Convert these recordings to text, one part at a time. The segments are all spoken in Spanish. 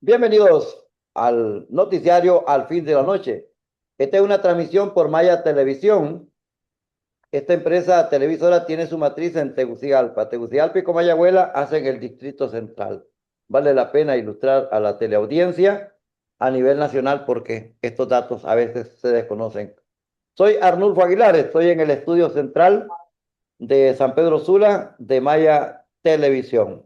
Bienvenidos al noticiario Al Fin de la Noche. Esta es una transmisión por Maya Televisión. Esta empresa televisora tiene su matriz en Tegucigalpa. Tegucigalpa y Comayagüela hacen el Distrito Central. Vale la pena ilustrar a la teleaudiencia a nivel nacional porque estos datos a veces se desconocen. Soy Arnulfo Aguilar, estoy en el estudio central de San Pedro Sula de Maya Televisión.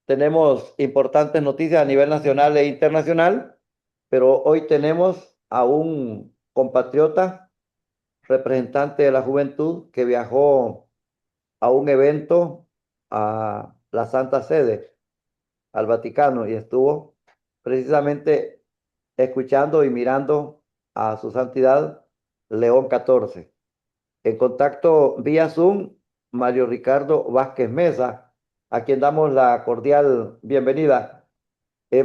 Tenemos importantes noticias a nivel nacional e internacional, pero hoy tenemos a un compatriota, representante de la juventud, que viajó a un evento a la Santa Sede, al Vaticano, y estuvo precisamente escuchando y mirando a su santidad León XIV. En contacto vía Zoom, Mario Ricardo Vázquez Mesa, a quien damos la cordial bienvenida.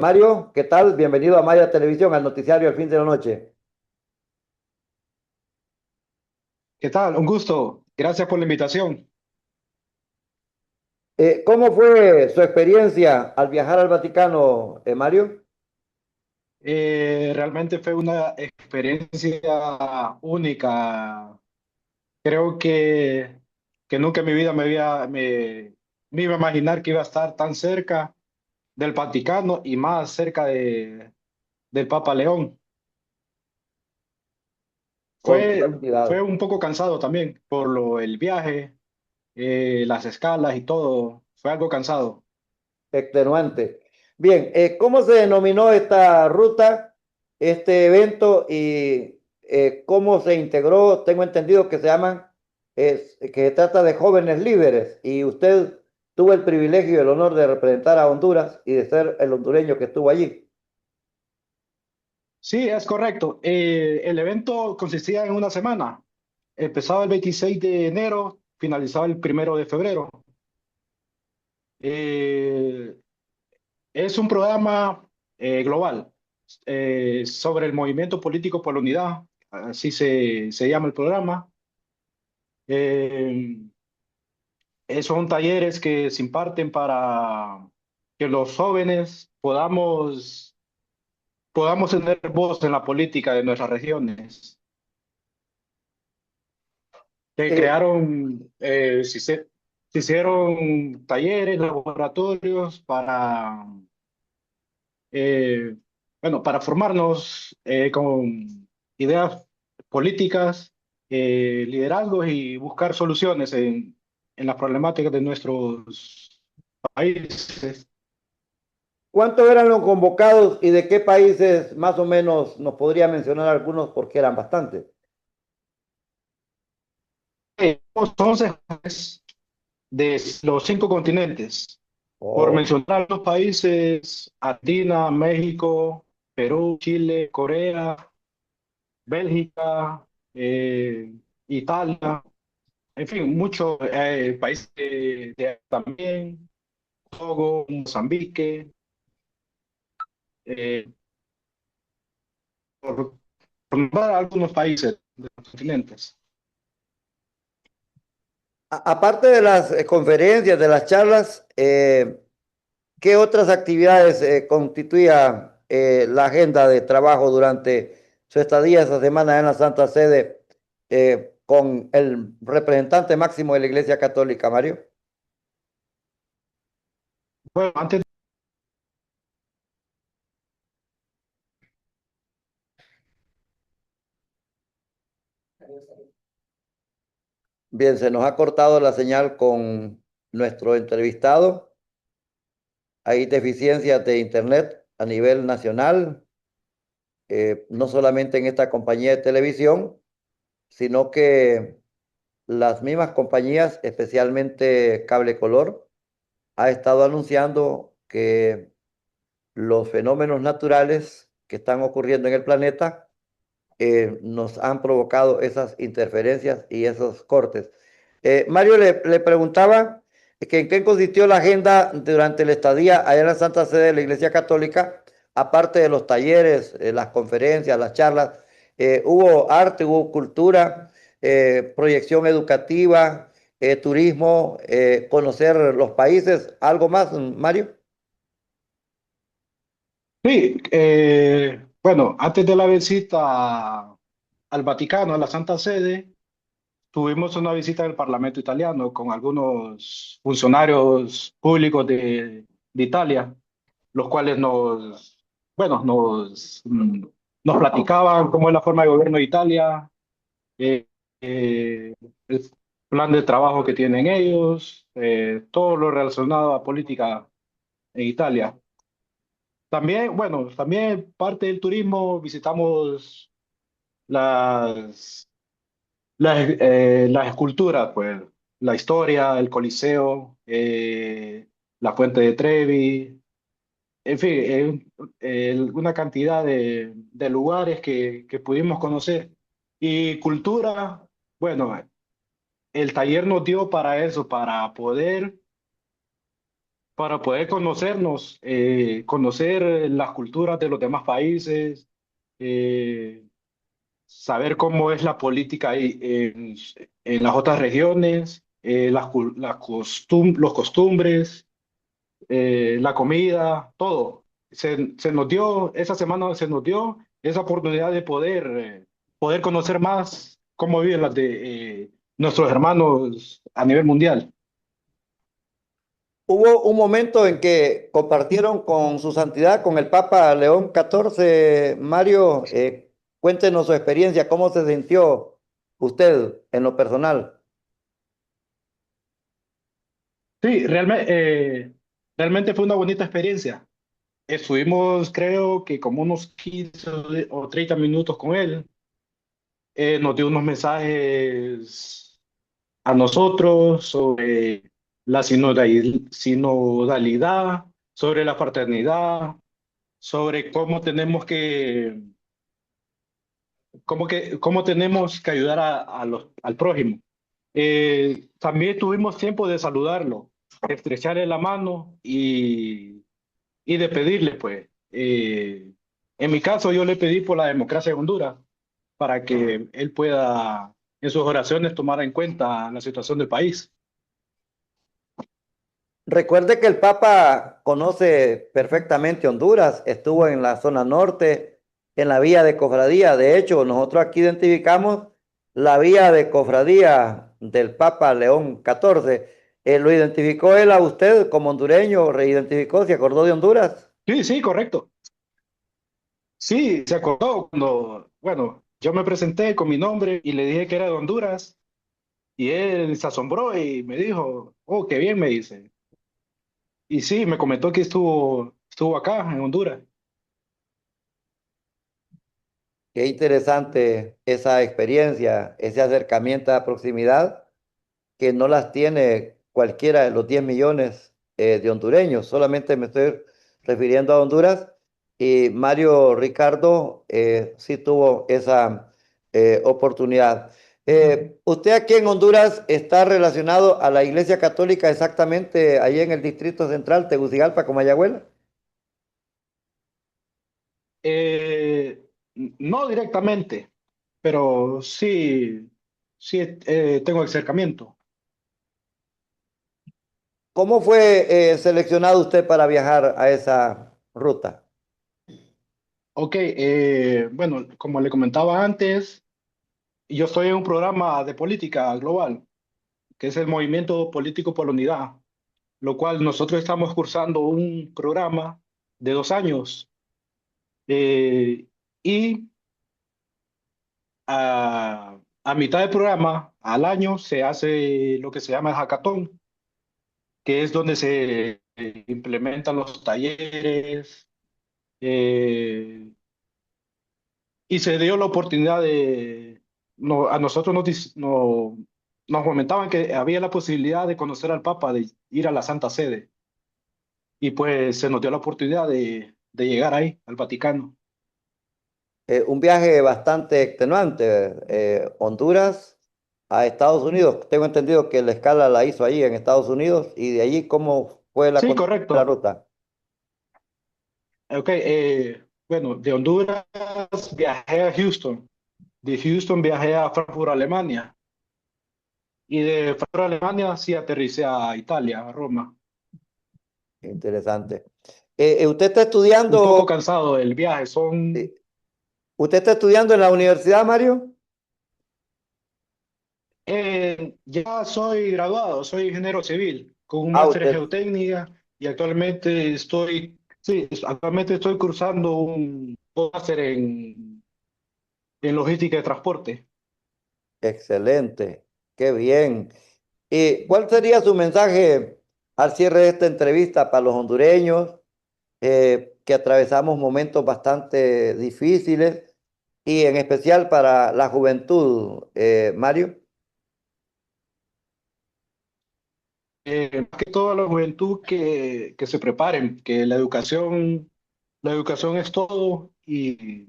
Mario, ¿qué tal? Bienvenido a Maya Televisión, al noticiario Al Fin de la Noche. ¿Qué tal? Un gusto. Gracias por la invitación. ¿Cómo fue su experiencia al viajar al Vaticano, Mario? Realmente fue una experiencia única. Creo que nunca en mi vida me iba a imaginar que iba a estar tan cerca del Vaticano y más cerca del Papa León. Con su Fue santidad. un poco cansado también el viaje, las escalas y todo. Fue algo cansado. Extenuante. Bien, ¿cómo se denominó esta ruta, este evento y cómo se integró? Tengo entendido que se llaman, que se trata de jóvenes líderes y usted tuvo el privilegio y el honor de representar a Honduras y de ser el hondureño que estuvo allí. Sí, es correcto. El evento consistía en una semana. Empezaba el 26 de enero, finalizaba el 1 de febrero. Eh, es un programa global sobre el movimiento político por la unidad, así se llama el programa. Eh, Son talleres que se imparten para que los jóvenes podamos tener voz en la política de nuestras regiones. Se Eh, crearon, se hicieron talleres, laboratorios eh, bueno, para formarnos con ideas políticas, liderazgos y buscar soluciones en las problemáticas de nuestros países. ¿Cuántos eran los convocados y de qué países más o menos nos podría mencionar algunos porque eran bastantes? Somos 11 países de los 5 continentes. Por Oh, mencionar los países, Argentina, México, Perú, Chile, Corea, Bélgica, Italia, en fin, muchos países también, Togo, Mozambique, eh, por nombrar algunos países de los continentes. aparte de las conferencias, de las charlas, ¿qué otras actividades constituía la agenda de trabajo durante su estadía esa semana en la Santa Sede con el representante máximo de la Iglesia Católica, Mario? Bueno, antes Bien, se nos ha cortado la señal con nuestro entrevistado. Hay deficiencias de Internet a nivel nacional, no solamente en esta compañía de televisión, sino que las mismas compañías, especialmente Cable Color, ha estado anunciando que los fenómenos naturales que están ocurriendo en el planeta nos han provocado esas interferencias y esos cortes. Mario le preguntaba que en qué consistió la agenda durante la estadía allá en la Santa Sede de la Iglesia Católica, aparte de los talleres, las conferencias, las charlas, hubo arte, hubo cultura, proyección educativa. turismo, conocer los países. ¿Algo más, Mario? Sí, bueno, antes de la visita al Vaticano, a la Santa Sede, tuvimos una visita del Parlamento italiano con algunos funcionarios públicos de Italia, los cuales bueno, nos platicaban cómo es la forma de gobierno de Italia, eh, el plan de trabajo que tienen ellos, todo lo relacionado a política en Italia. También, bueno, también parte del turismo visitamos las, las esculturas, pues la historia, el Coliseo, la Fuente de Trevi, en fin, una cantidad de lugares que pudimos conocer. Y cultura, bueno, el taller nos dio para eso, para poder conocernos, conocer las culturas de los demás países, eh, saber cómo es la política ahí en las otras regiones, los costumbres, la comida, todo. Se nos dio, esa semana se nos dio esa oportunidad de poder conocer más cómo viven nuestros hermanos a nivel mundial. Hubo un momento en que compartieron con su santidad, con el Papa León XIV. Mario, cuéntenos su experiencia, cómo se sintió usted en lo personal. Sí, realmente fue una bonita experiencia. Estuvimos, creo que como unos 15 o 30 minutos con él. Nos dio unos mensajes a nosotros sobre la sinodalidad, sobre la fraternidad, sobre cómo tenemos que ayudar al prójimo. También tuvimos tiempo de saludarlo, estrecharle la mano y de pedirle, pues. En mi caso, yo le pedí por la democracia de Honduras para que él pueda, en sus oraciones, tomar en cuenta la situación del país. Recuerde que el Papa conoce perfectamente Honduras, estuvo en la zona norte, en la vía de cofradía. De hecho, nosotros aquí identificamos la vía de cofradía del Papa León XIV. ¿Lo identificó él a usted como hondureño? ¿Reidentificó? ¿Se acordó de Honduras? Sí, sí, correcto. Sí, se acordó cuando, bueno, yo me presenté con mi nombre y le dije que era de Honduras y él se asombró y me dijo, oh, qué bien, me dice. Y sí, me comentó que estuvo acá en Honduras. Qué interesante esa experiencia, ese acercamiento a proximidad que no las tiene cualquiera de los 10 millones de hondureños. Solamente me estoy refiriendo a Honduras y Mario Ricardo sí tuvo esa oportunidad. ¿Usted aquí en Honduras está relacionado a la Iglesia Católica exactamente ahí en el Distrito Central, Tegucigalpa, Comayagüela? Eh, no directamente, pero sí, sí tengo acercamiento. ¿Cómo fue seleccionado usted para viajar a esa ruta? Ok, bueno, como le comentaba antes, yo estoy en un programa de política global, que es el Movimiento Político por la Unidad, lo cual nosotros estamos cursando un programa de 2 años y a mitad del programa, al año, se hace lo que se llama el hackathon, que es donde se implementan los talleres eh, y se dio la oportunidad a nosotros nos comentaban que había la posibilidad de conocer al Papa, de ir a la Santa Sede. Y pues se nos dio la oportunidad de llegar ahí, al Vaticano. Un viaje bastante extenuante, Honduras a Estados Unidos. Tengo entendido que la escala la hizo ahí en Estados Unidos y de allí cómo fue la Sí, continuación de la correcto. ruta. Ok, bueno, de Honduras viajé a Houston. De Houston viajé a Frankfurt, Alemania. Y de Frankfurt a Alemania sí aterricé a Italia, a Roma. Interesante. ¿Usted está Un poco estudiando, cansado del viaje, eh, son... usted está estudiando en la universidad, Mario? Ya soy graduado, soy ingeniero civil con un Ah, máster en usted, geotécnica y actualmente estoy, sí, actualmente estoy cursando un máster en logística de transporte. excelente. Qué bien. ¿Y cuál sería su mensaje al cierre de esta entrevista para los hondureños que atravesamos momentos bastante difíciles y en especial para la juventud, Mario? Más que todo a la juventud que se preparen, que la educación es todo y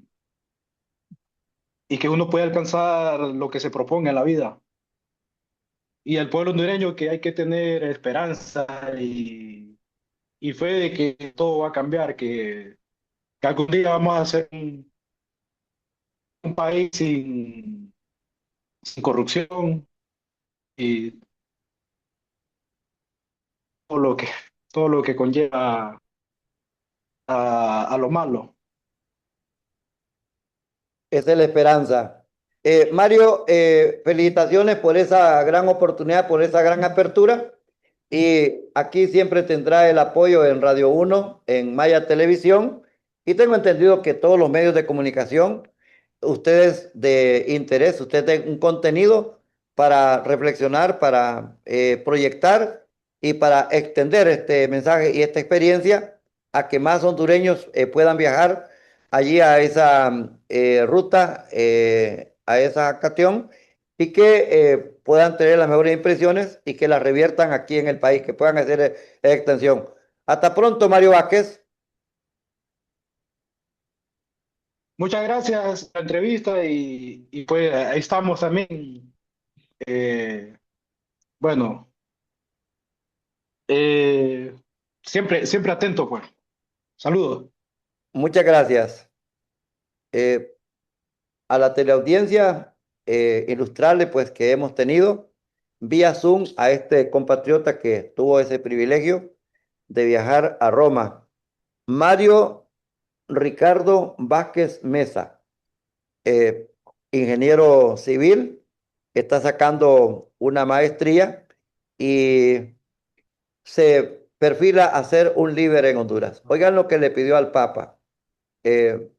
que uno puede alcanzar lo que se proponga en la vida. Y al pueblo hondureño que hay que tener esperanza y fe de que todo va a cambiar, que algún día vamos a ser un país sin corrupción y todo lo que, todo lo que conlleva a lo malo. Esa es la esperanza. Mario, felicitaciones por esa gran oportunidad, por esa gran apertura. Y aquí siempre tendrá el apoyo en Radio Uno, en Maya Televisión. Y tengo entendido que todos los medios de comunicación, ustedes de interés, ustedes den un contenido para reflexionar, para proyectar y para extender este mensaje y esta experiencia a que más hondureños puedan viajar allí a esa ruta, a esa catión, y que puedan tener las mejores impresiones y que las reviertan aquí en el país, que puedan hacer extensión. Hasta pronto, Mario Vázquez. Muchas gracias por la entrevista y pues ahí estamos también. eh, bueno, eh, siempre atento, pues. Saludos. Muchas gracias. Eh, a la teleaudiencia, ilustrarle pues que hemos tenido vía Zoom a este compatriota que tuvo ese privilegio de viajar a Roma. Mario Ricardo Vázquez Mesa, eh, ingeniero civil, está sacando una maestría y se perfila a ser un líder en Honduras. Oigan lo que le pidió al Papa. eh,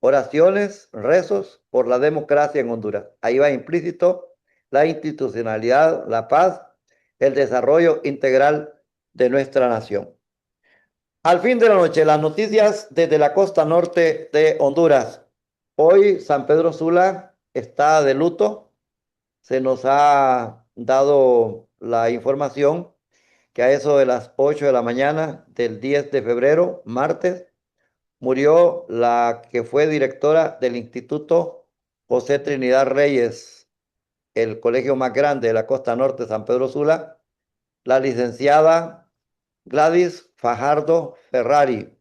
Oraciones, rezos por la democracia en Honduras. Ahí va implícito la institucionalidad, la paz, el desarrollo integral de nuestra nación. Al fin de la noche, las noticias desde la costa norte de Honduras. Hoy San Pedro Sula está de luto. Se nos ha dado la información que a eso de las 8 de la mañana del 10 de febrero, martes, murió la que fue directora del Instituto José Trinidad Reyes, el colegio más grande de la costa norte, San Pedro Sula, la licenciada Gladys Fajardo Ferrari.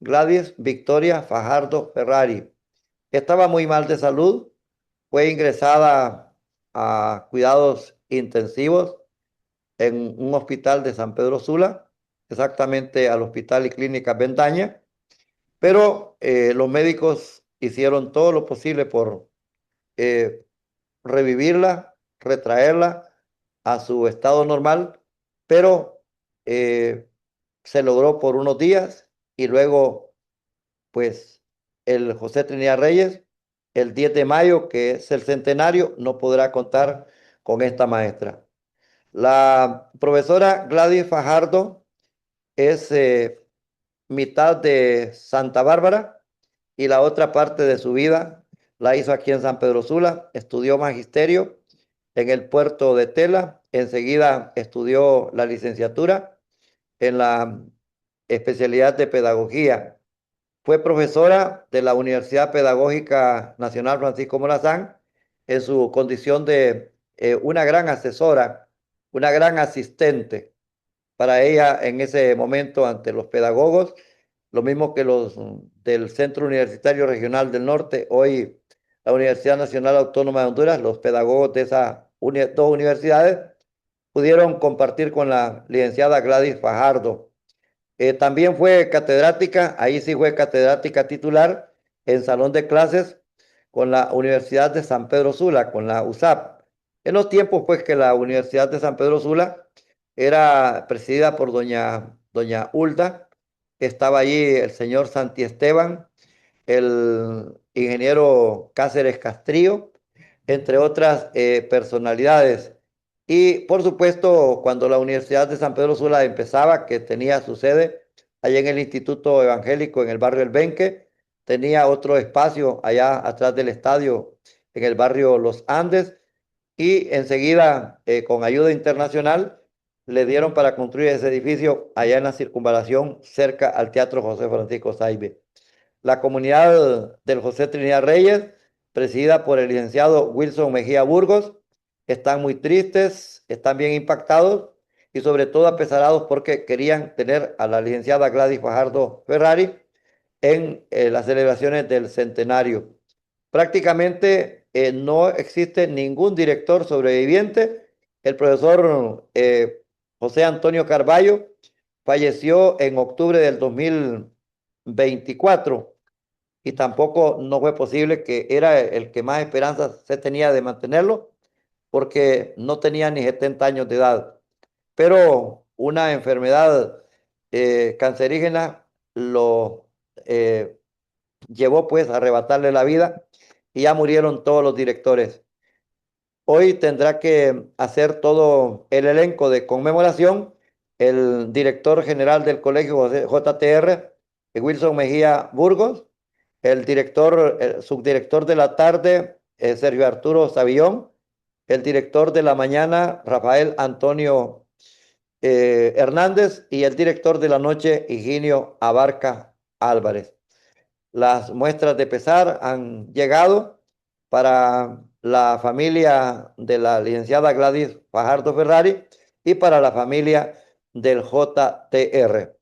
Gladys Victoria Fajardo Ferrari. Estaba muy mal de salud, fue ingresada a cuidados intensivos en un hospital de San Pedro Sula, exactamente al Hospital y Clínica Bendaña, pero los médicos hicieron todo lo posible por eh, revivirla, retraerla a su estado normal, pero se logró por unos días y luego, pues, el José Trinidad Reyes, el 10 de mayo, que es el centenario, no podrá contar con esta maestra. La profesora Gladys Fajardo es mitad de Santa Bárbara y la otra parte de su vida la hizo aquí en San Pedro Sula. Estudió magisterio en el puerto de Tela. Enseguida estudió la licenciatura en la especialidad de pedagogía. Fue profesora de la Universidad Pedagógica Nacional Francisco Morazán en su condición de una gran asesora, una gran asistente para ella en ese momento ante los pedagogos, lo mismo que los del Centro Universitario Regional del Norte, hoy la Universidad Nacional Autónoma de Honduras, los pedagogos de esa dos universidades, pudieron compartir con la licenciada Gladys Fajardo. También fue catedrática, ahí sí fue catedrática titular en salón de clases con la Universidad de San Pedro Sula, con la USAP. En los tiempos, pues, que la Universidad de San Pedro Sula era presidida por doña Hulda, estaba allí el señor Santi Esteban, el ingeniero Cáceres Castrillo, entre otras personalidades. Y por supuesto, cuando la Universidad de San Pedro Sula empezaba, que tenía su sede allá en el Instituto Evangélico en el barrio El Benque, tenía otro espacio allá atrás del estadio en el barrio Los Andes y enseguida, con ayuda internacional, le dieron para construir ese edificio allá en la circunvalación cerca al Teatro José Francisco Saibe. La comunidad del José Trinidad Reyes, presidida por el licenciado Wilson Mejía Burgos, están muy tristes, están bien impactados y sobre todo apesarados porque querían tener a la licenciada Gladys Fajardo Ferrari en las celebraciones del centenario. Prácticamente no existe ningún director sobreviviente. El profesor José Antonio Carballo falleció en octubre del 2024 y tampoco no fue posible, que era el que más esperanzas se tenía de mantenerlo porque no tenía ni 70 años de edad. Pero una enfermedad cancerígena lo llevó pues a arrebatarle la vida y ya murieron todos los directores. Hoy tendrá que hacer todo el elenco de conmemoración el director general del colegio JTR, Wilson Mejía Burgos, el subdirector de la tarde, Sergio Arturo Savillón, el director de la mañana, Rafael Antonio Hernández, y el director de la noche, Higinio Abarca Álvarez. Las muestras de pesar han llegado para la familia de la licenciada Gladys Fajardo Ferrari y para la familia del JTR.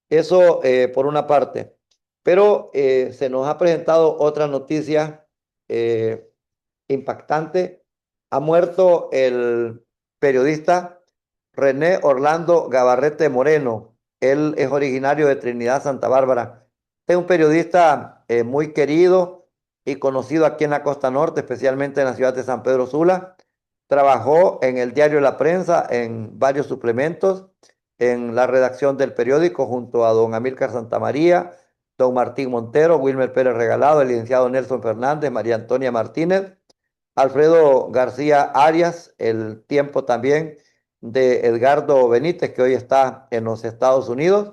Eso por una parte. Pero se nos ha presentado otra noticia eh, impactante. Ha muerto el periodista René Orlando Gabarrete Moreno. Él es originario de Trinidad, Santa Bárbara. Es un periodista muy querido y conocido aquí en la costa norte, especialmente en la ciudad de San Pedro Sula. Trabajó en el diario La Prensa, en varios suplementos, en la redacción del periódico junto a don Amílcar Santamaría, don Martín Montero, Wilmer Pérez Regalado, el licenciado Nelson Fernández, María Antonia Martínez, Alfredo García Arias, el tiempo también de Edgardo Benítez, que hoy está en los Estados Unidos.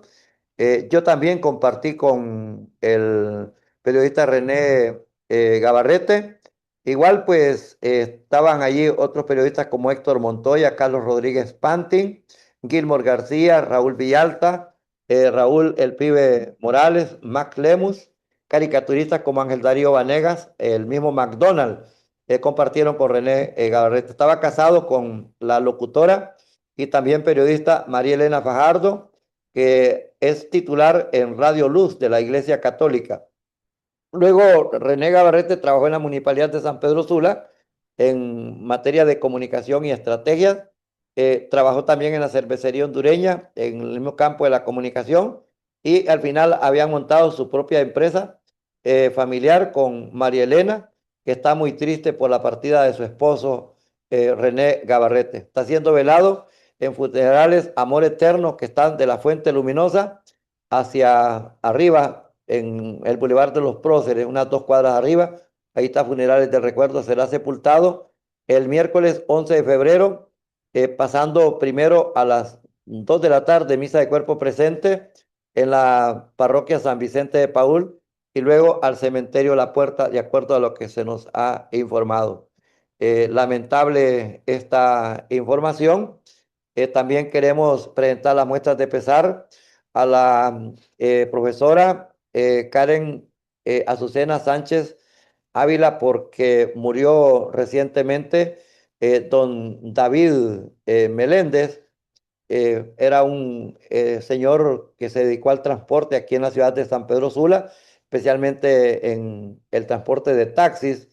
Yo también compartí con el periodista René Gabarrete. Igual pues estaban allí otros periodistas como Héctor Montoya, Carlos Rodríguez Pantin, Gilmore García, Raúl Villalta, Raúl El Pibe Morales, Max Lemus, caricaturistas como Ángel Darío Vanegas, el mismo McDonald compartieron con René Gabarrete. Estaba casado con la locutora y también periodista María Elena Fajardo, que es titular en Radio Luz de la Iglesia Católica. Luego, René Gabarrete trabajó en la Municipalidad de San Pedro Sula en materia de comunicación y estrategias. Trabajó también en la cervecería hondureña, en el mismo campo de la comunicación, y al final habían montado su propia empresa familiar con María Elena, que está muy triste por la partida de su esposo René Gabarrete. Está siendo velado en funerales Amor Eterno, que están de la Fuente Luminosa hacia arriba en el Boulevard de los Próceres, unas 2 cuadras arriba. Ahí está Funerales del Recuerdo. Será sepultado el miércoles 11 de febrero, pasando primero a las 2 de la tarde, misa de cuerpo presente en la parroquia San Vicente de Paúl, y luego al cementerio La Puerta, de acuerdo a lo que se nos ha informado. Lamentable esta información. También queremos presentar las muestras de pesar a la profesora Karen Azucena Sánchez Ávila, porque murió recientemente don David Meléndez. Era un señor que se dedicó al transporte aquí en la ciudad de San Pedro Sula, especialmente en el transporte de taxis,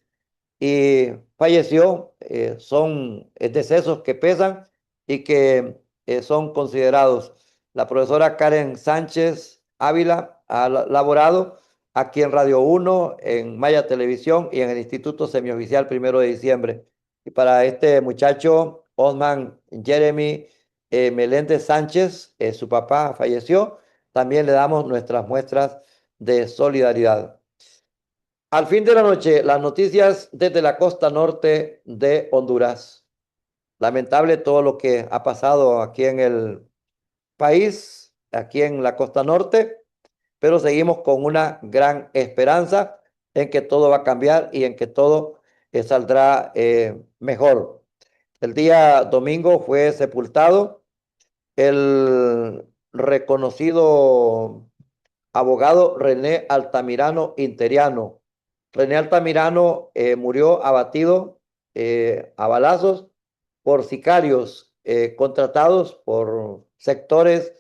y falleció. Son decesos que pesan y que son considerados. La profesora Karen Sánchez Ávila ha laborado aquí en Radio 1, en Maya Televisión y en el Instituto Semioficial 1 de Diciembre. Y para este muchacho, Osman Jeremy Meléndez Sánchez, su papá falleció, también le damos nuestras muestras de solidaridad. Al fin de la noche, las noticias desde la costa norte de Honduras. Lamentable todo lo que ha pasado aquí en el país, aquí en la costa norte, pero seguimos con una gran esperanza en que todo va a cambiar y en que todo saldrá mejor. El día domingo fue sepultado el reconocido abogado René Altamirano Interiano. René Altamirano murió abatido a balazos por sicarios contratados por sectores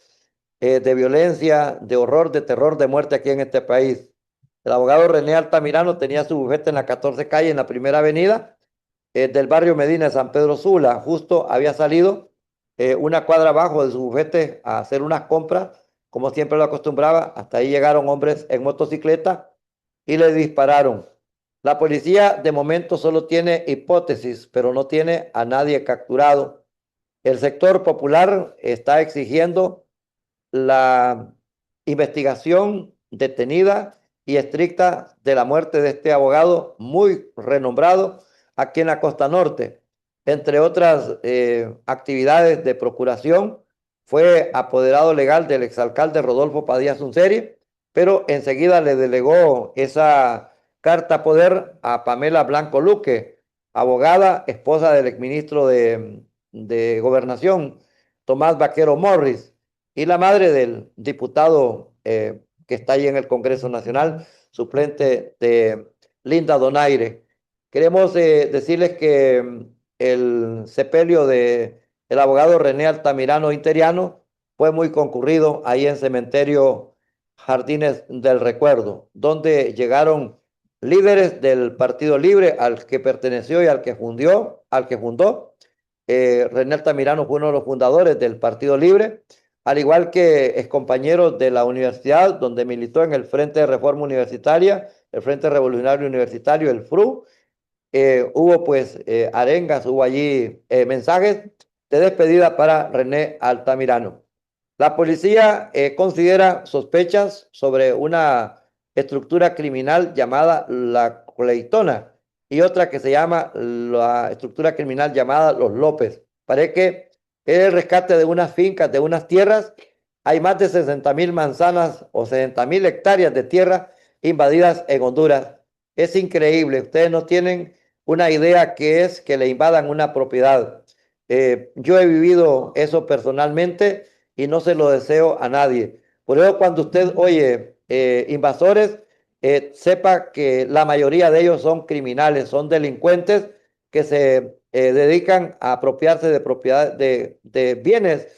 de violencia, de horror, de terror, de muerte aquí en este país. El abogado René Altamirano tenía su bufete en la 14 calle, en la primera avenida del barrio Medina de San Pedro Sula. Justo había salido una cuadra abajo de su bufete a hacer unas compras, como siempre lo acostumbraba. Hasta ahí llegaron hombres en motocicleta y le dispararon. La policía de momento solo tiene hipótesis, pero no tiene a nadie capturado. El sector popular está exigiendo la investigación detenida y estricta de la muerte de este abogado muy renombrado aquí en la costa norte. Entre otras actividades de procuración, fue apoderado legal del exalcalde Rodolfo Padilla Sunseri, pero enseguida le delegó esa carta poder a Pamela Blanco Luque, abogada, esposa del exministro de Gobernación, Tomás Vaquero Morris, y la madre del diputado que está ahí en el Congreso Nacional, suplente de Linda Donaire. Queremos decirles que el sepelio de el abogado René Altamirano Interiano fue muy concurrido ahí en Cementerio Jardines del Recuerdo, donde llegaron líderes del Partido Libre al que perteneció y al que fundó. René Altamirano fue uno de los fundadores del Partido Libre, al igual que excompañeros de la universidad, donde militó en el Frente de Reforma Universitaria, el Frente Revolucionario Universitario, el FRU. Hubo pues arengas, hubo allí mensajes de despedida para René Altamirano. La policía considera sospechas sobre una estructura criminal llamada la Cleitona y otra que se llama la estructura criminal llamada Los López. Parece que es el rescate de unas fincas, de unas tierras. Hay más de 60.000 manzanas o 60.000 hectáreas de tierra invadidas en Honduras. Es increíble. Ustedes no tienen una idea que es que le invadan una propiedad. Yo he vivido eso personalmente y no se lo deseo a nadie. Por eso cuando usted oye invasores, sepa que la mayoría de ellos son criminales, son delincuentes que se dedican a apropiarse de propiedad de bienes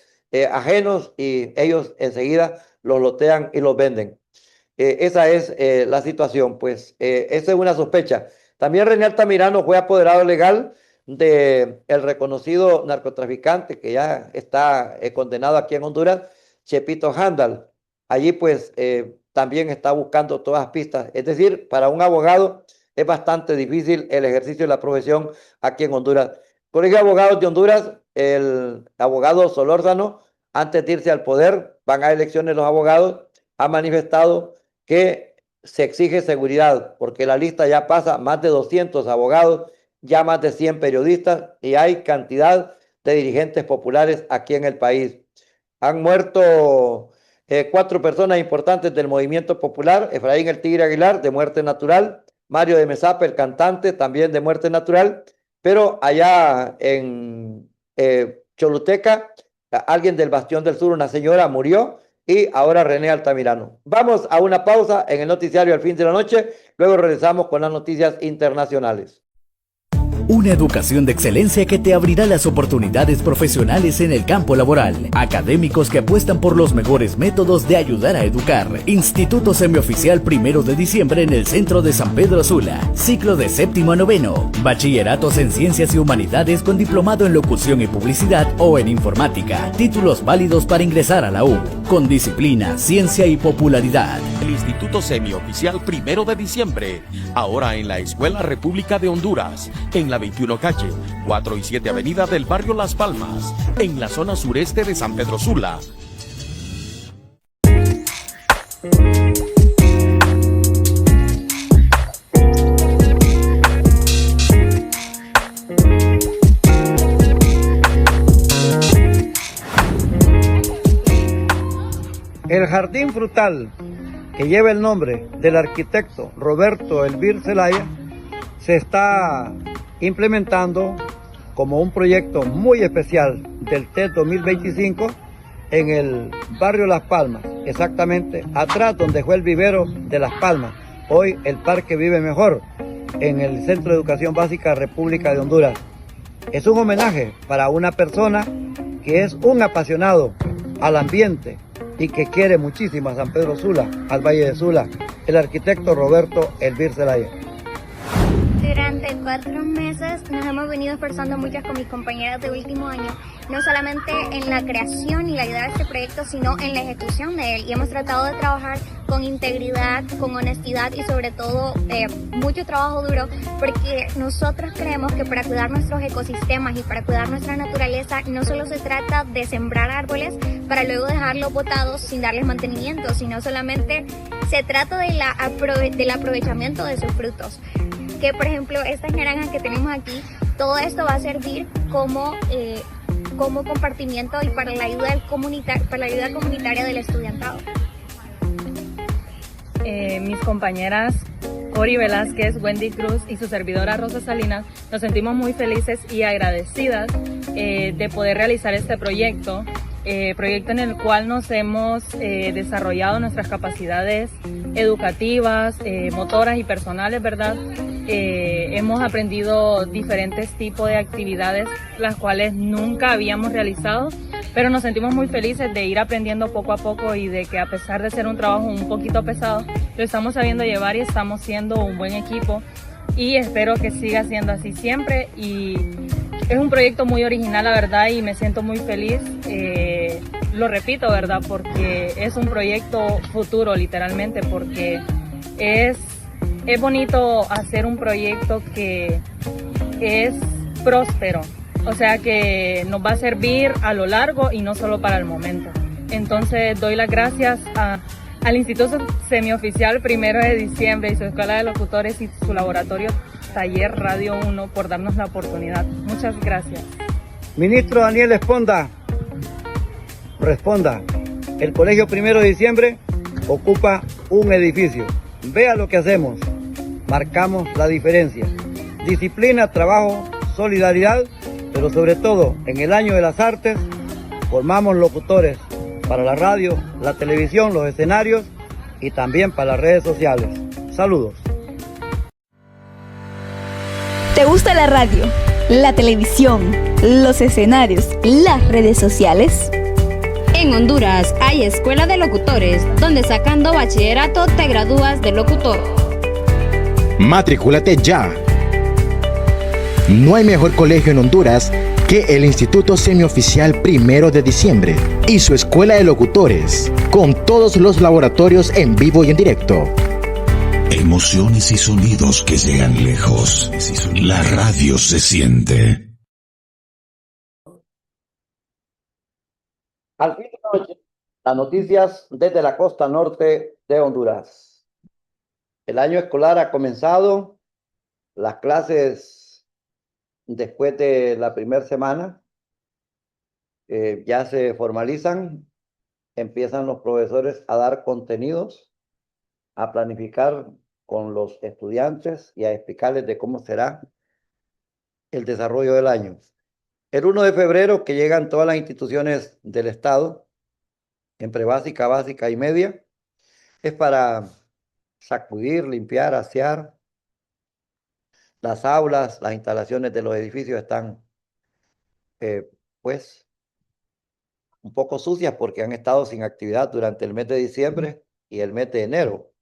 ajenos y ellos enseguida los lotean y los venden. Esa es la situación, pues esa es una sospecha. También René Altamirano fue apoderado legal de el reconocido narcotraficante que ya está condenado aquí en Honduras, Chepito Handal. Allí pues también está buscando todas las pistas. Es decir, para un abogado es bastante difícil el ejercicio de la profesión aquí en Honduras. Colegio de Abogados de Honduras, el abogado Solórzano, antes de irse al poder, van a elecciones los abogados, ha manifestado que se exige seguridad, porque la lista ya pasa más de 200 abogados, ya más de 100 periodistas y hay cantidad de dirigentes populares aquí en el país. Han muerto 4 personas importantes del movimiento popular: Efraín el Tigre Aguilar, de muerte natural; Mario de Mesape, el cantante, también de muerte natural; pero allá en Choluteca, alguien del Bastión del Sur, una señora, murió, y ahora René Altamirano. Vamos a una pausa en el noticiario al fin de la noche, luego regresamos con las noticias internacionales. Una educación de excelencia que te abrirá las oportunidades profesionales en el campo laboral. Académicos que apuestan por los mejores métodos de ayudar a educar. Instituto Semioficial 1 de diciembre en el centro de San Pedro Sula. Ciclo de 7º a 9º. Bachilleratos en Ciencias y Humanidades con diplomado en Locución y Publicidad o en Informática. Títulos válidos para ingresar a la U. Con disciplina, ciencia y popularidad. El Instituto Semioficial 1 de diciembre. Ahora en la Escuela República de Honduras. En la 21 calle, 4 y 7 avenida del barrio Las Palmas, en la zona sureste de San Pedro Sula. El jardín frutal, que lleva el nombre del arquitecto Roberto Elvir Zelaya, se está implementando como un proyecto muy especial del TED 2025 en el barrio Las Palmas, exactamente atrás donde fue el vivero de Las Palmas, hoy el Parque Vive Mejor, en el Centro de Educación Básica República de Honduras. Es un homenaje para una persona que es un apasionado al ambiente y que quiere muchísimo a San Pedro Sula, al Valle de Sula, el arquitecto Roberto Elvir Zelaya. Durante 4 meses nos hemos venido esforzando muchas con mis compañeras de último año, no solamente en la creación y la idea de este proyecto, sino en la ejecución de él. Y hemos tratado de trabajar con integridad, con honestidad y sobre todo mucho trabajo duro, porque nosotros creemos que para cuidar nuestros ecosistemas y para cuidar nuestra naturaleza no solo se trata de sembrar árboles para luego dejarlos botados sin darles mantenimiento, sino solamente se trata del aprovechamiento de sus frutos. Que por ejemplo estas naranjas que tenemos aquí, todo esto va a servir como compartimiento y para la ayuda comunitaria del estudiantado. Mis compañeras Cori Velázquez, Wendy Cruz y su servidora Rosa Salinas nos sentimos muy felices y agradecidas de poder realizar este proyecto en el cual nos hemos desarrollado nuestras capacidades educativas, motoras y personales, ¿verdad? Hemos aprendido diferentes tipos de actividades, las cuales nunca habíamos realizado, pero nos sentimos muy felices de ir aprendiendo poco a poco y de que a pesar de ser un trabajo un poquito pesado, lo estamos sabiendo llevar y estamos siendo un buen equipo y espero que siga siendo así siempre. Y es un proyecto muy original, la verdad, y me siento muy feliz. Lo repito, ¿verdad? Porque es un proyecto futuro, literalmente, porque es bonito hacer un proyecto que es próspero, o sea que nos va a servir a lo largo y no solo para el momento. Entonces doy las gracias al Instituto Semioficial 1 de diciembre y su Escuela de Locutores y su laboratorio Taller Radio 1 por darnos la oportunidad. Muchas gracias. Ministro Daniel Esponda, responda. El Colegio 1 de diciembre ocupa un edificio. Vea lo que hacemos. Marcamos la diferencia. Disciplina, trabajo, solidaridad, pero sobre todo en el año de las artes formamos locutores para la radio, la televisión, los escenarios y también para las redes sociales. Saludos. ¿Te gusta la radio, la televisión, los escenarios, las redes sociales? En Honduras hay Escuela de Locutores, donde sacando bachillerato te gradúas de locutor. Matrículate ya. No hay mejor colegio en Honduras que el Instituto Semioficial 1 de diciembre y su Escuela de Locutores, con todos los laboratorios en vivo y en directo. Emociones y sonidos que llegan lejos. La radio se siente. Al fin de la noche, las noticias desde la costa norte de Honduras. El año escolar ha comenzado, las clases después de la primera semana ya se formalizan, empiezan los profesores a dar contenidos, a planificar con los estudiantes y a explicarles de cómo será el desarrollo del año. El 1 de febrero, que llegan todas las instituciones del Estado, en prebásica, básica y media, es para sacudir, limpiar, asear Las aulas, las instalaciones de los edificios están, pues, un poco sucias porque han estado sin actividad durante el mes de diciembre y el mes de enero.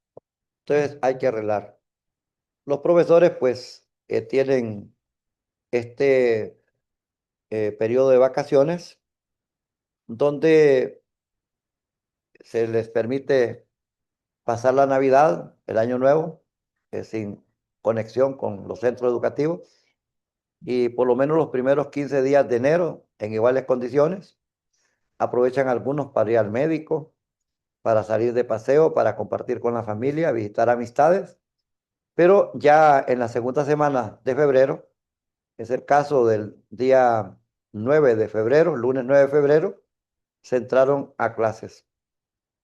Entonces hay que arreglar. Los profesores, pues, tienen este periodo de vacaciones donde se les permite pasar la Navidad, el Año Nuevo, sin conexión con los centros educativos, y por lo menos los primeros 15 días de enero, en iguales condiciones, aprovechan algunos para ir al médico, para salir de paseo, para compartir con la familia, visitar amistades, pero ya en la segunda semana de febrero, es el caso del día 9 de febrero, lunes 9 de febrero, se entraron a clases.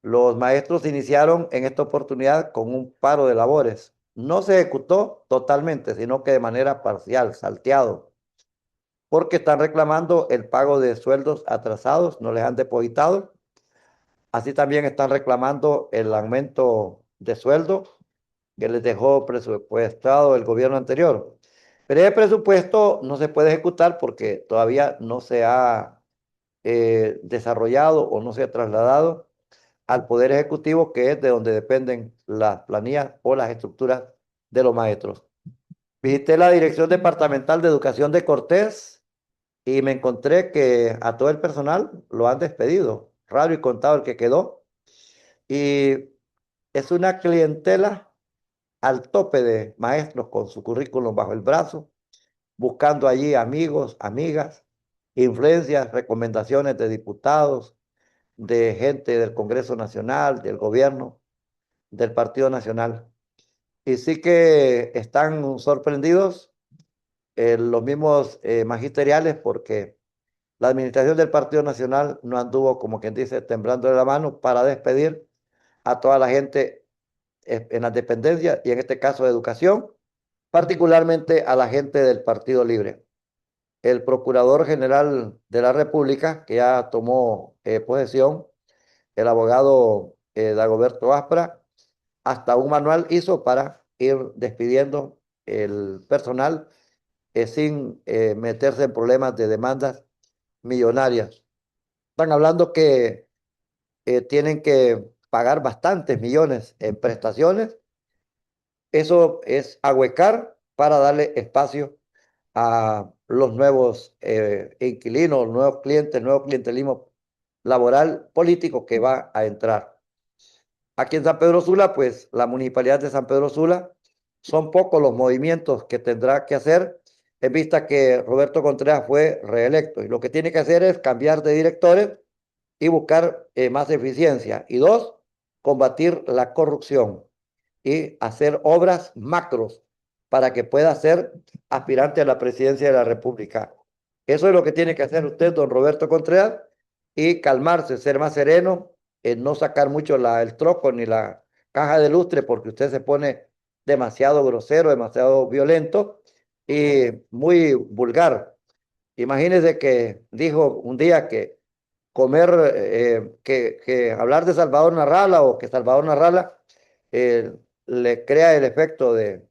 Los maestros iniciaron en esta oportunidad con un paro de labores. No se ejecutó totalmente, sino que de manera parcial, salteado, porque están reclamando el pago de sueldos atrasados, no les han depositado. Así también están reclamando el aumento de sueldo que les dejó presupuestado el gobierno anterior. Pero ese presupuesto no se puede ejecutar porque todavía no se ha desarrollado o no se ha trasladado al Poder Ejecutivo, que es de donde dependen las planillas o las estructuras de los maestros. Visité la Dirección Departamental de Educación de Cortés y me encontré que a todo el personal lo han despedido, raro y contado el que quedó, y es una clientela al tope de maestros con su currículum bajo el brazo, buscando allí amigos, amigas, influencias, recomendaciones de diputados, de gente del Congreso Nacional, del gobierno, del Partido Nacional. Y sí que están sorprendidos los mismos magisteriales porque la administración del Partido Nacional no anduvo, como quien dice, temblando de la mano para despedir a toda la gente en las dependencias y en este caso de educación, particularmente a la gente del Partido Libre. El Procurador General de la República, que ya tomó posesión, el abogado Dagoberto Aspra, hasta un manual hizo para ir despidiendo el personal sin meterse en problemas de demandas millonarias. Están hablando que tienen que pagar bastantes millones en prestaciones. Eso es ahuecar para darle espacio a los nuevos inquilinos, nuevos clientes, nuevo clientelismo laboral político que va a entrar. Aquí en San Pedro Sula, pues la municipalidad de San Pedro Sula, son pocos los movimientos que tendrá que hacer en vista que Roberto Contreras fue reelecto. Y lo que tiene que hacer es cambiar de directores y buscar más eficiencia. Y dos, combatir la corrupción y hacer obras macros para que pueda ser aspirante a la presidencia de la República. Eso es lo que tiene que hacer usted, don Roberto Contreras, y calmarse, ser más sereno, no sacar mucho el troco ni la caja de lustre porque usted se pone demasiado grosero, demasiado violento y muy vulgar. Imagínese que dijo un día que comer, que hablar de Salvador Narrala o que Salvador Narrala le crea el efecto de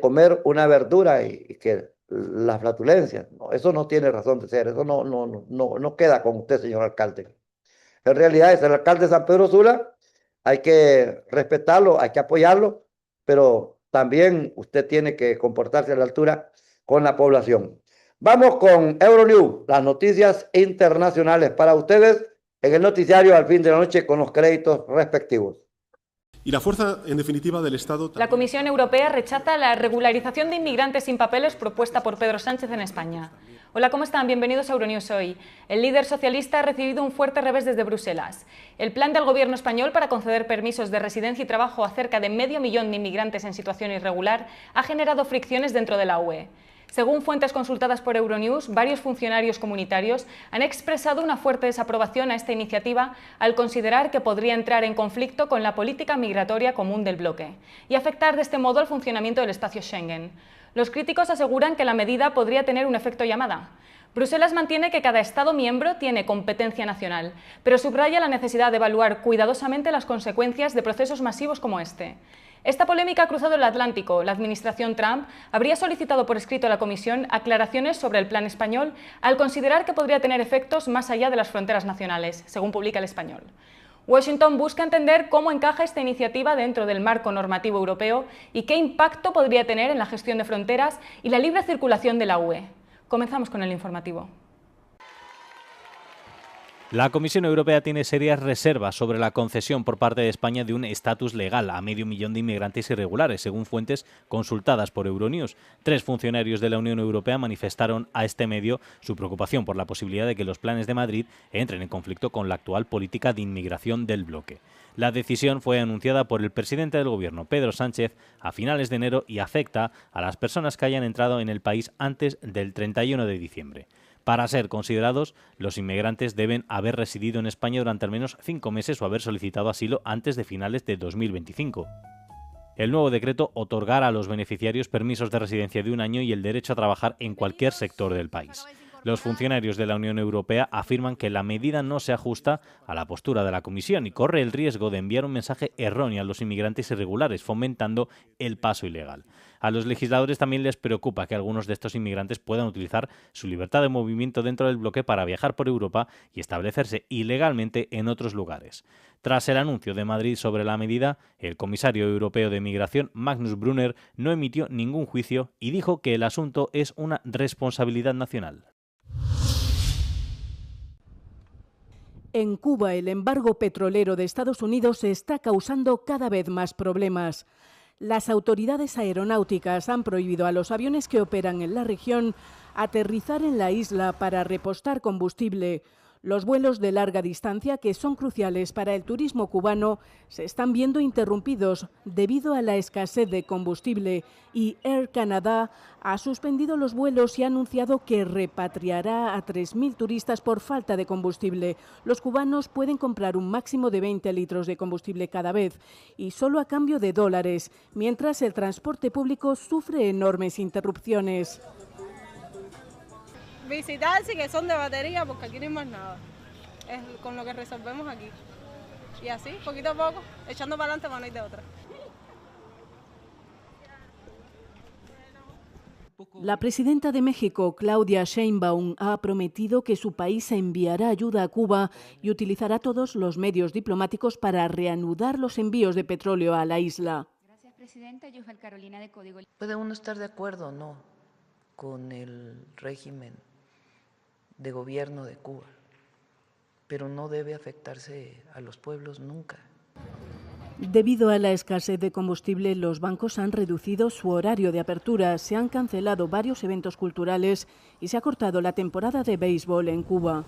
comer una verdura y que la flatulencia. No, eso no tiene razón de ser, eso no queda con usted, señor alcalde. En realidad es el alcalde de San Pedro Sula, hay que respetarlo, hay que apoyarlo, pero también usted tiene que comportarse a la altura con la población. Vamos con Euronews, las noticias internacionales para ustedes en el noticiario al fin de la noche con los créditos respectivos. Y la fuerza, en definitiva, del Estado... La Comisión Europea rechaza la regularización de inmigrantes sin papeles propuesta por Pedro Sánchez en España. Hola, ¿cómo están? Bienvenidos a Euronews hoy. El líder socialista ha recibido un fuerte revés desde Bruselas. El plan del gobierno español para conceder permisos de residencia y trabajo a cerca de 500.000 de inmigrantes en situación irregular ha generado fricciones dentro de la UE. Según fuentes consultadas por Euronews, varios funcionarios comunitarios han expresado una fuerte desaprobación a esta iniciativa al considerar que podría entrar en conflicto con la política migratoria común del bloque y afectar de este modo al funcionamiento del espacio Schengen. Los críticos aseguran que la medida podría tener un efecto llamada. Bruselas mantiene que cada Estado miembro tiene competencia nacional, pero subraya la necesidad de evaluar cuidadosamente las consecuencias de procesos masivos como este. Esta polémica ha cruzado el Atlántico. La administración Trump habría solicitado por escrito a la Comisión aclaraciones sobre el plan español al considerar que podría tener efectos más allá de las fronteras nacionales, según publica El Español. Washington busca entender cómo encaja esta iniciativa dentro del marco normativo europeo y qué impacto podría tener en la gestión de fronteras y la libre circulación de la UE. Comenzamos con el informativo. La Comisión Europea tiene serias reservas sobre la concesión por parte de España de un estatus legal a 500 000 de inmigrantes irregulares, según fuentes consultadas por Euronews. 3 funcionarios de la Unión Europea manifestaron a este medio su preocupación por la posibilidad de que los planes de Madrid entren en conflicto con la actual política de inmigración del bloque. La decisión fue anunciada por el presidente del Gobierno, Pedro Sánchez, a finales de enero y afecta a las personas que hayan entrado en el país antes del 31 de diciembre. Para ser considerados, los inmigrantes deben haber residido en España durante al menos 5 meses o haber solicitado asilo antes de finales de 2025. El nuevo decreto otorgará a los beneficiarios permisos de residencia de 1 año y el derecho a trabajar en cualquier sector del país. Los funcionarios de la Unión Europea afirman que la medida no se ajusta a la postura de la Comisión y corre el riesgo de enviar un mensaje erróneo a los inmigrantes irregulares, fomentando el paso ilegal. A los legisladores también les preocupa que algunos de estos inmigrantes puedan utilizar su libertad de movimiento dentro del bloque para viajar por Europa y establecerse ilegalmente en otros lugares. Tras el anuncio de Madrid sobre la medida, el comisario europeo de Migración, Magnus Brunner, no emitió ningún juicio y dijo que el asunto es una responsabilidad nacional. En Cuba, el embargo petrolero de Estados Unidos está causando cada vez más problemas. Las autoridades aeronáuticas han prohibido a los aviones que operan en la región aterrizar en la isla para repostar combustible. Los vuelos de larga distancia, que son cruciales para el turismo cubano, se están viendo interrumpidos debido a la escasez de combustible y Air Canada ha suspendido los vuelos y ha anunciado que repatriará a 3.000 turistas por falta de combustible. Los cubanos pueden comprar un máximo de 20 litros de combustible cada vez y solo a cambio de dólares, mientras el transporte público sufre enormes interrupciones. Visitar sí que son de batería porque aquí no hay más nada. Es con lo que resolvemos aquí. Y así, poquito a poco, echando para adelante para no ir de otra. La presidenta de México, Claudia Sheinbaum, ha prometido que su país enviará ayuda a Cuba y utilizará todos los medios diplomáticos para reanudar los envíos de petróleo a la isla. Gracias, presidenta. Yo soy Carolina de Código. Puede uno estar de acuerdo o no con el régimen de gobierno de Cuba, pero no debe afectarse a los pueblos nunca. Debido a la escasez de combustible, los bancos han reducido su horario de apertura, se han cancelado varios eventos culturales y se ha cortado la temporada de béisbol en Cuba.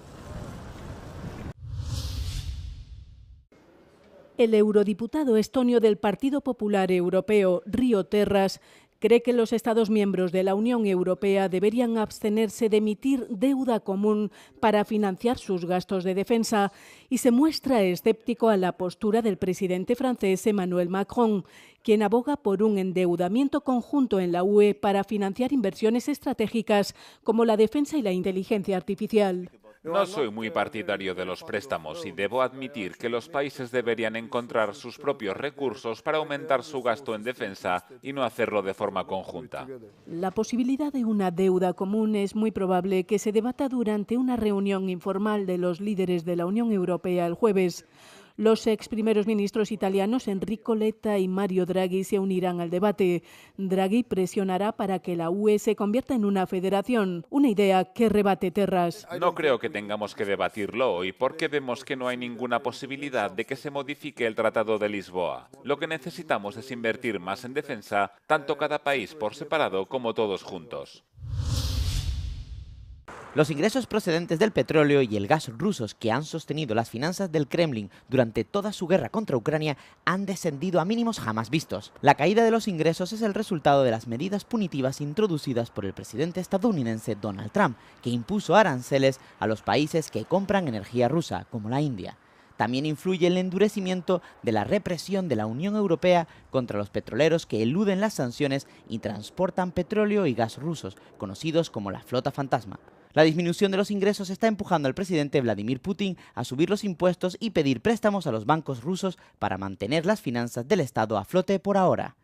El eurodiputado estonio del Partido Popular Europeo, Rio Terras, cree que los Estados miembros de la Unión Europea deberían abstenerse de emitir deuda común para financiar sus gastos de defensa y se muestra escéptico a la postura del presidente francés Emmanuel Macron, quien aboga por un endeudamiento conjunto en la UE para financiar inversiones estratégicas como la defensa y la inteligencia artificial. No soy muy partidario de los préstamos y debo admitir que los países deberían encontrar sus propios recursos para aumentar su gasto en defensa y no hacerlo de forma conjunta. La posibilidad de una deuda común es muy probable que se debata durante una reunión informal de los líderes de la Unión Europea el jueves. Los ex primeros ministros italianos Enrico Letta y Mario Draghi se unirán al debate. Draghi presionará para que la UE se convierta en una federación, una idea que rebate Terras. No creo que tengamos que debatirlo hoy porque vemos que no hay ninguna posibilidad de que se modifique el Tratado de Lisboa. Lo que necesitamos es invertir más en defensa, tanto cada país por separado como todos juntos. Los ingresos procedentes del petróleo y el gas rusos que han sostenido las finanzas del Kremlin durante toda su guerra contra Ucrania han descendido a mínimos jamás vistos. La caída de los ingresos es el resultado de las medidas punitivas introducidas por el presidente estadounidense Donald Trump, que impuso aranceles a los países que compran energía rusa, como la India. También influye el endurecimiento de la represión de la Unión Europea contra los petroleros que eluden las sanciones y transportan petróleo y gas rusos, conocidos como la flota fantasma. La disminución de los ingresos está empujando al presidente Vladimir Putin a subir los impuestos y pedir préstamos a los bancos rusos para mantener las finanzas del Estado a flote por ahora.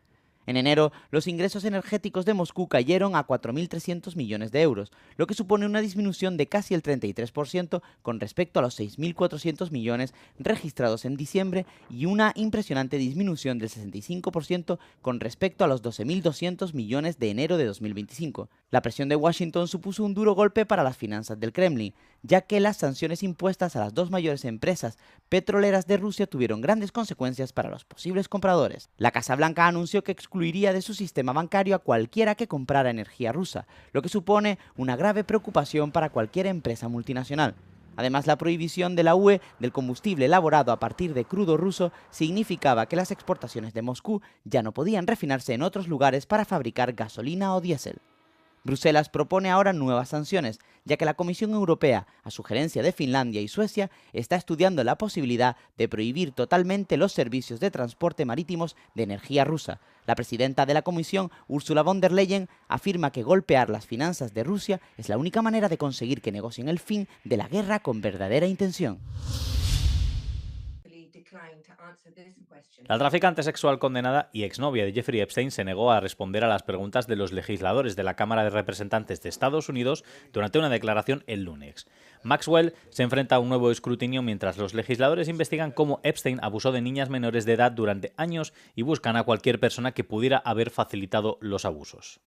En enero, los ingresos energéticos de Moscú cayeron a 4.300 millones de euros, lo que supone una disminución de casi el 33% con respecto a los 6.400 millones registrados en diciembre y una impresionante disminución del 65% con respecto a los 12.200 millones de enero de 2025. La presión de Washington supuso un duro golpe para las finanzas del Kremlin, ya que las sanciones impuestas a las dos mayores empresas petroleras de Rusia tuvieron grandes consecuencias para los posibles compradores. La Casa Blanca anunció que excluiría de su sistema bancario a cualquiera que comprara energía rusa, lo que supone una grave preocupación para cualquier empresa multinacional. Además, la prohibición de la UE del combustible elaborado a partir de crudo ruso significaba que las exportaciones de Moscú ya no podían refinarse en otros lugares para fabricar gasolina o diésel. Bruselas propone ahora nuevas sanciones, ya que la Comisión Europea, a sugerencia de Finlandia y Suecia, está estudiando la posibilidad de prohibir totalmente los servicios de transporte marítimos de energía rusa. La presidenta de la Comisión, Ursula von der Leyen, afirma que golpear las finanzas de Rusia es la única manera de conseguir que negocien el fin de la guerra con verdadera intención. La traficante sexual condenada y exnovia de Jeffrey Epstein se negó a responder a las preguntas de los legisladores de la Cámara de Representantes de Estados Unidos durante una declaración el lunes. Maxwell se enfrenta a un nuevo escrutinio mientras los legisladores investigan cómo Epstein abusó de niñas menores de edad durante años y buscan a cualquier persona que pudiera haber facilitado los abusos.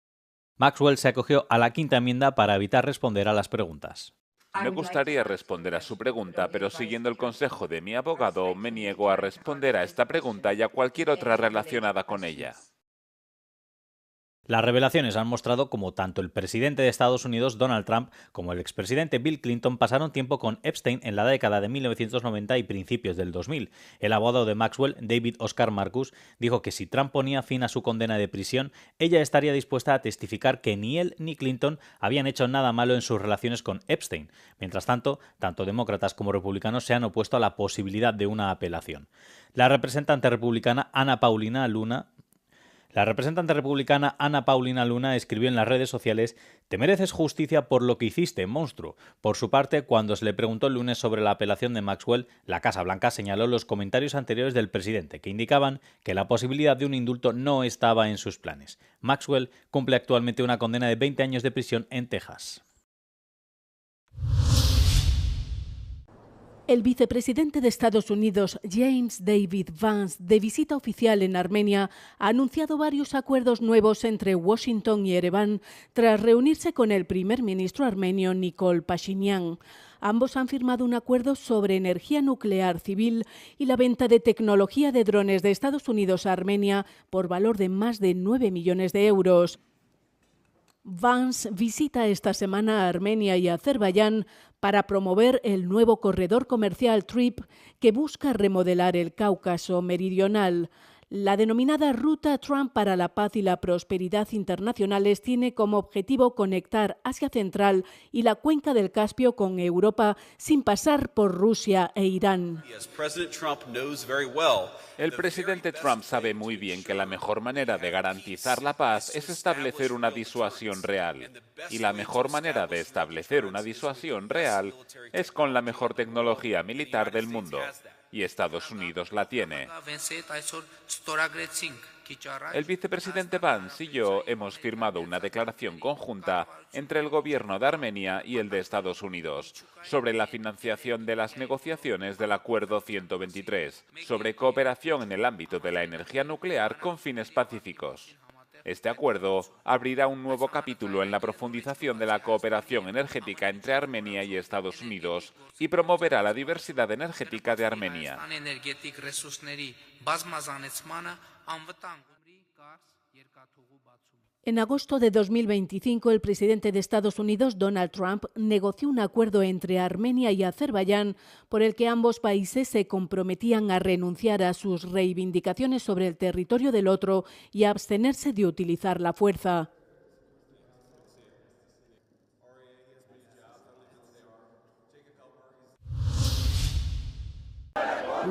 Maxwell se acogió a la quinta enmienda para evitar responder a las preguntas. Me gustaría responder a su pregunta, pero siguiendo el consejo de mi abogado, me niego a responder a esta pregunta y a cualquier otra relacionada con ella. Las revelaciones han mostrado cómo tanto el presidente de Estados Unidos, Donald Trump, como el expresidente Bill Clinton pasaron tiempo con Epstein en la década de 1990 y principios del 2000. El abogado de Maxwell, David Oscar Marcus, dijo que si Trump ponía fin a su condena de prisión, ella estaría dispuesta a testificar que ni él ni Clinton habían hecho nada malo en sus relaciones con Epstein. Mientras tanto, tanto demócratas como republicanos se han opuesto a la posibilidad de una apelación. La representante republicana Ana Paulina Luna escribió en las redes sociales: «Te mereces justicia por lo que hiciste, monstruo». Por su parte, cuando se le preguntó el lunes sobre la apelación de Maxwell, la Casa Blanca señaló los comentarios anteriores del presidente que indicaban que la posibilidad de un indulto no estaba en sus planes. Maxwell cumple actualmente una condena de 20 años de prisión en Texas. El vicepresidente de Estados Unidos, James David Vance, de visita oficial en Armenia, ha anunciado varios acuerdos nuevos entre Washington y Ereván tras reunirse con el primer ministro armenio Nikol Pashinyan. Ambos han firmado un acuerdo sobre energía nuclear civil y la venta de tecnología de drones de Estados Unidos a Armenia por valor de más de 9 millones de euros. Vance visita esta semana a Armenia y Azerbaiyán para promover el nuevo corredor comercial TRIP que busca remodelar el Cáucaso meridional. La denominada Ruta Trump para la Paz y la Prosperidad Internacionales tiene como objetivo conectar Asia Central y la cuenca del Caspio con Europa sin pasar por Rusia e Irán. El presidente Trump sabe muy bien que la mejor manera de garantizar la paz es establecer una disuasión real. Y la mejor manera de establecer una disuasión real es con la mejor tecnología militar del mundo. Y Estados Unidos la tiene. El vicepresidente Vance y yo hemos firmado una declaración conjunta entre el gobierno de Armenia y el de Estados Unidos sobre la financiación de las negociaciones del Acuerdo 123, sobre cooperación en el ámbito de la energía nuclear con fines pacíficos. Este acuerdo abrirá un nuevo capítulo en la profundización de la cooperación energética entre Armenia y Estados Unidos y promoverá la diversidad energética de Armenia. En agosto de 2025, el presidente de Estados Unidos, Donald Trump, negoció un acuerdo entre Armenia y Azerbaiyán por el que ambos países se comprometían a renunciar a sus reivindicaciones sobre el territorio del otro y a abstenerse de utilizar la fuerza.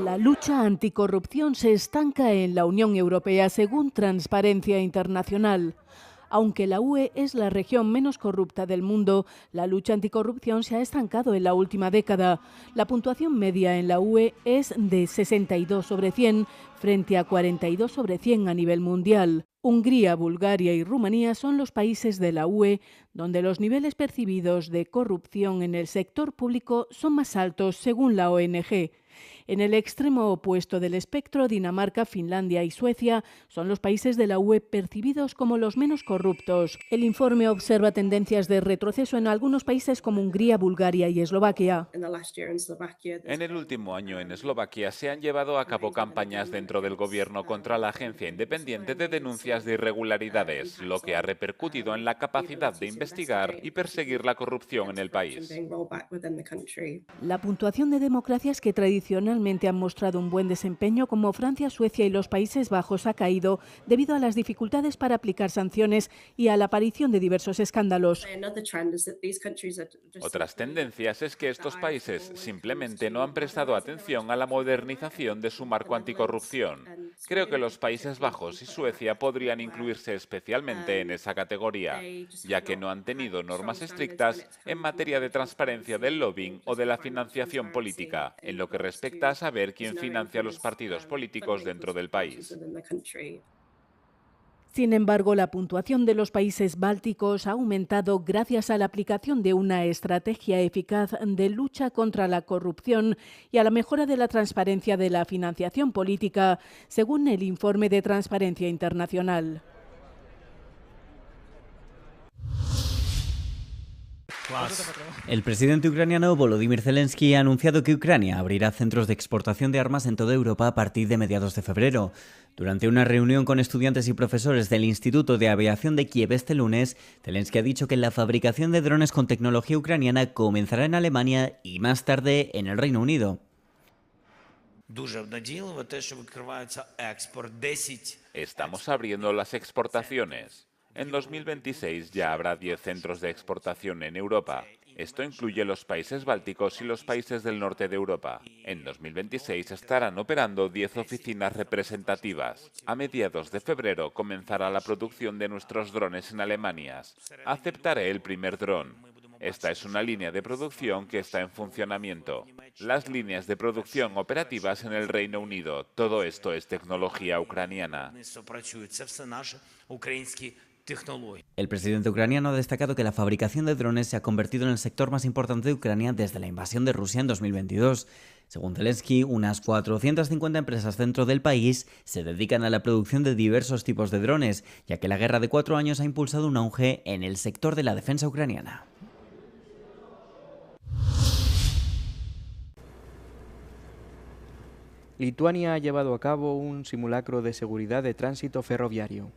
La lucha anticorrupción se estanca en la Unión Europea, según Transparencia Internacional. Aunque la UE es la región menos corrupta del mundo, la lucha anticorrupción se ha estancado en la última década. La puntuación media en la UE es de 62 sobre 100 frente a 42 sobre 100 a nivel mundial. Hungría, Bulgaria y Rumanía son los países de la UE donde los niveles percibidos de corrupción en el sector público son más altos según la ONG. En el extremo opuesto del espectro, Dinamarca, Finlandia y Suecia son los países de la UE percibidos como los menos corruptos. El informe observa tendencias de retroceso en algunos países como Hungría, Bulgaria y Eslovaquia. En el último año en Eslovaquia se han llevado a cabo campañas dentro del gobierno contra la Agencia Independiente de Denuncias de Irregularidades, lo que ha repercutido en la capacidad de investigar y perseguir la corrupción en el país. La puntuación de democracias que tradicionalmente han mostrado un buen desempeño, como Francia, Suecia y los Países Bajos, ha caído debido a las dificultades para aplicar sanciones y a la aparición de diversos escándalos. Otras tendencias es que estos países simplemente no han prestado atención a la modernización de su marco anticorrupción. Creo que los Países Bajos y Suecia podrían incluirse especialmente en esa categoría, ya que no han tenido normas estrictas en materia de transparencia del lobbying o de la financiación política, en lo que respecta a saber quién financia los partidos políticos dentro del país. Sin embargo, la puntuación de los países bálticos ha aumentado gracias a la aplicación de una estrategia eficaz de lucha contra la corrupción y a la mejora de la transparencia de la financiación política, según el informe de Transparencia Internacional. El presidente ucraniano Volodymyr Zelensky ha anunciado que Ucrania abrirá centros de exportación de armas en toda Europa a partir de mediados de febrero. Durante una reunión con estudiantes y profesores del Instituto de Aviación de Kiev este lunes, Zelensky ha dicho que la fabricación de drones con tecnología ucraniana comenzará en Alemania y más tarde en el Reino Unido. Estamos abriendo las exportaciones. En 2026 ya habrá 10 centros de exportación en Europa. Esto incluye los países bálticos y los países del norte de Europa. En 2026 estarán operando 10 oficinas representativas. A mediados de febrero comenzará la producción de nuestros drones en Alemania. Aceptaré el primer dron. Esta es una línea de producción que está en funcionamiento. Las líneas de producción operativas en el Reino Unido. Todo esto es tecnología ucraniana. El presidente ucraniano ha destacado que la fabricación de drones se ha convertido en el sector más importante de Ucrania desde la invasión de Rusia en 2022. Según Zelensky, unas 450 empresas dentro del país se dedican a la producción de diversos tipos de drones, ya que la guerra de 4 años ha impulsado un auge en el sector de la defensa ucraniana. Lituania ha llevado a cabo un simulacro de seguridad de tránsito ferroviario.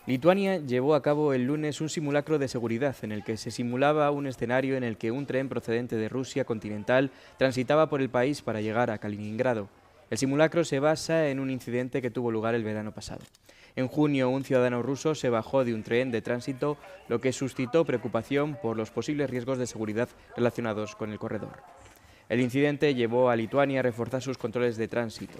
Lituania llevó a cabo el lunes un simulacro de seguridad en el que se simulaba un escenario en el que un tren procedente de Rusia continental transitaba por el país para llegar a Kaliningrado. El simulacro se basa en un incidente que tuvo lugar el verano pasado. En junio, un ciudadano ruso se bajó de un tren de tránsito, lo que suscitó preocupación por los posibles riesgos de seguridad relacionados con el corredor. El incidente llevó a Lituania a reforzar sus controles de tránsito.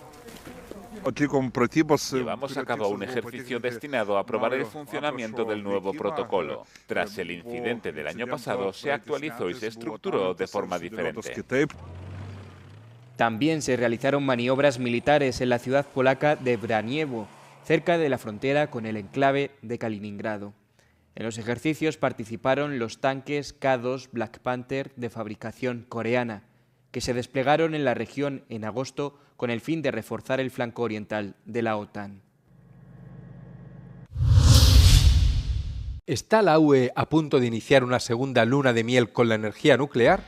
Llevamos a cabo un ejercicio destinado a probar el funcionamiento del nuevo protocolo. Tras el incidente del año pasado, se actualizó y se estructuró de forma diferente. También se realizaron maniobras militares en la ciudad polaca de Braniewo, cerca de la frontera con el enclave de Kaliningrado. En los ejercicios participaron los tanques K2 Black Panther de fabricación coreana, que se desplegaron en la región en agosto con el fin de reforzar el flanco oriental de la OTAN. ¿Está la UE a punto de iniciar una segunda luna de miel con la energía nuclear?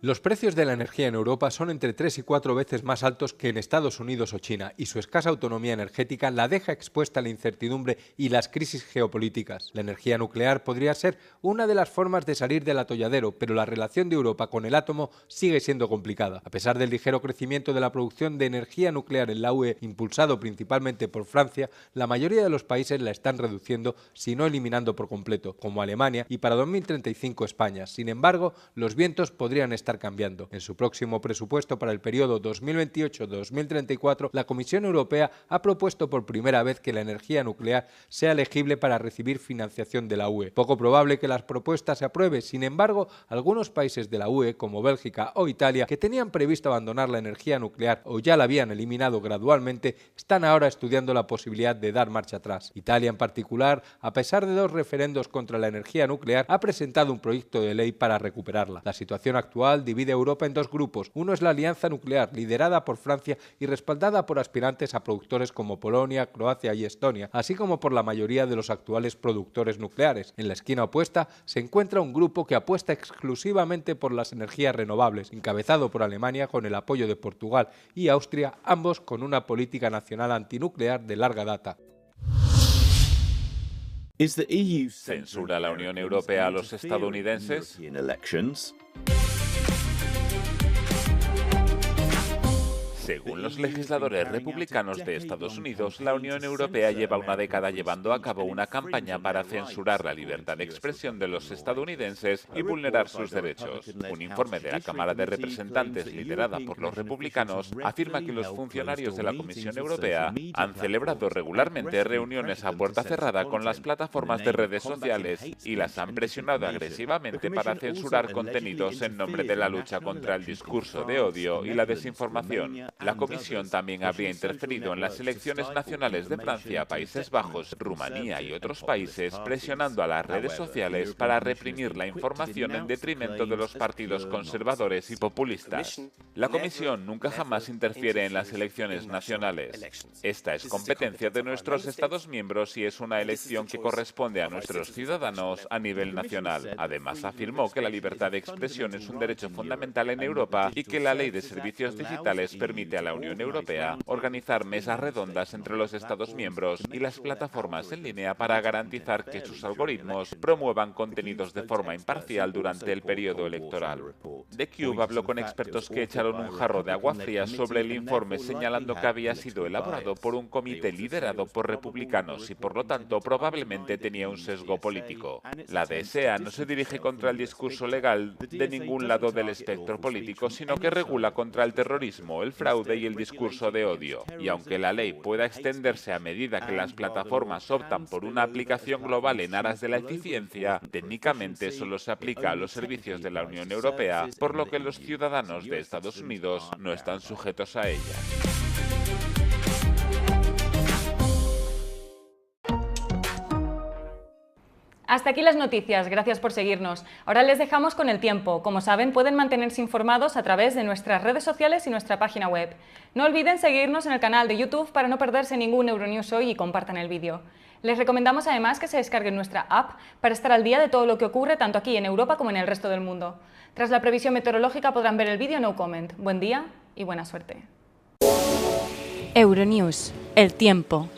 Los precios de la energía en Europa son entre 3 y 4 veces más altos que en Estados Unidos o China, y su escasa autonomía energética la deja expuesta a la incertidumbre y las crisis geopolíticas. La energía nuclear podría ser una de las formas de salir del atolladero, pero la relación de Europa con el átomo sigue siendo complicada. A pesar del ligero crecimiento de la producción de energía nuclear en la UE, impulsado principalmente por Francia, la mayoría de los países la están reduciendo, si no eliminando por completo, como Alemania y para 2035 España. Sin embargo, los vientos podrían estar estar cambiando. En su próximo presupuesto para el periodo 2028-2034, la Comisión Europea ha propuesto por primera vez que la energía nuclear sea elegible para recibir financiación de la UE. Poco probable que las propuestas se aprueben, sin embargo, algunos países de la UE, como Bélgica o Italia, que tenían previsto abandonar la energía nuclear o ya la habían eliminado gradualmente, están ahora estudiando la posibilidad de dar marcha atrás. Italia, en particular, a pesar de 2 referendos contra la energía nuclear, ha presentado un proyecto de ley para recuperarla. La situación actual divide a Europa en 2 grupos. Uno es la Alianza Nuclear, liderada por Francia y respaldada por aspirantes a productores como Polonia, Croacia y Estonia, así como por la mayoría de los actuales productores nucleares. En la esquina opuesta se encuentra un grupo que apuesta exclusivamente por las energías renovables, encabezado por Alemania con el apoyo de Portugal y Austria, ambos con una política nacional antinuclear de larga data. ¿Censura la Unión Europea a los estadounidenses? Según los legisladores republicanos de Estados Unidos, la Unión Europea lleva una década llevando a cabo una campaña para censurar la libertad de expresión de los estadounidenses y vulnerar sus derechos. Un informe de la Cámara de Representantes, liderada por los republicanos, afirma que los funcionarios de la Comisión Europea han celebrado regularmente reuniones a puerta cerrada con las plataformas de redes sociales y las han presionado agresivamente para censurar contenidos en nombre de la lucha contra el discurso de odio y la desinformación. La Comisión también habría interferido en las elecciones nacionales de Francia, Países Bajos, Rumanía y otros países, presionando a las redes sociales para reprimir la información en detrimento de los partidos conservadores y populistas. La Comisión nunca jamás interfiere en las elecciones nacionales. Esta es competencia de nuestros Estados miembros y es una elección que corresponde a nuestros ciudadanos a nivel nacional. Además, afirmó que la libertad de expresión es un derecho fundamental en Europa y que la Ley de Servicios Digitales permite a la Unión Europea organizar mesas redondas entre los Estados miembros y las plataformas en línea para garantizar que sus algoritmos promuevan contenidos de forma imparcial durante el periodo electoral. The Cube habló con expertos que echaron un jarro de agua fría sobre el informe, señalando que había sido elaborado por un comité liderado por republicanos y por lo tanto probablemente tenía un sesgo político. La DSA no se dirige contra el discurso legal de ningún lado del espectro político, sino que regula contra el terrorismo, el fraude y el discurso de odio. Y aunque la ley pueda extenderse a medida que las plataformas optan por una aplicación global en aras de la eficiencia, técnicamente solo se aplica a los servicios de la Unión Europea, por lo que los ciudadanos de Estados Unidos no están sujetos a ella. Hasta aquí las noticias, gracias por seguirnos. Ahora les dejamos con el tiempo. Como saben, pueden mantenerse informados a través de nuestras redes sociales y nuestra página web. No olviden seguirnos en el canal de YouTube para no perderse ningún Euronews Hoy y compartan el vídeo. Les recomendamos además que se descarguen nuestra app para estar al día de todo lo que ocurre tanto aquí en Europa como en el resto del mundo. Tras la previsión meteorológica podrán ver el vídeo No Comment. Buen día y buena suerte. Euronews, el tiempo.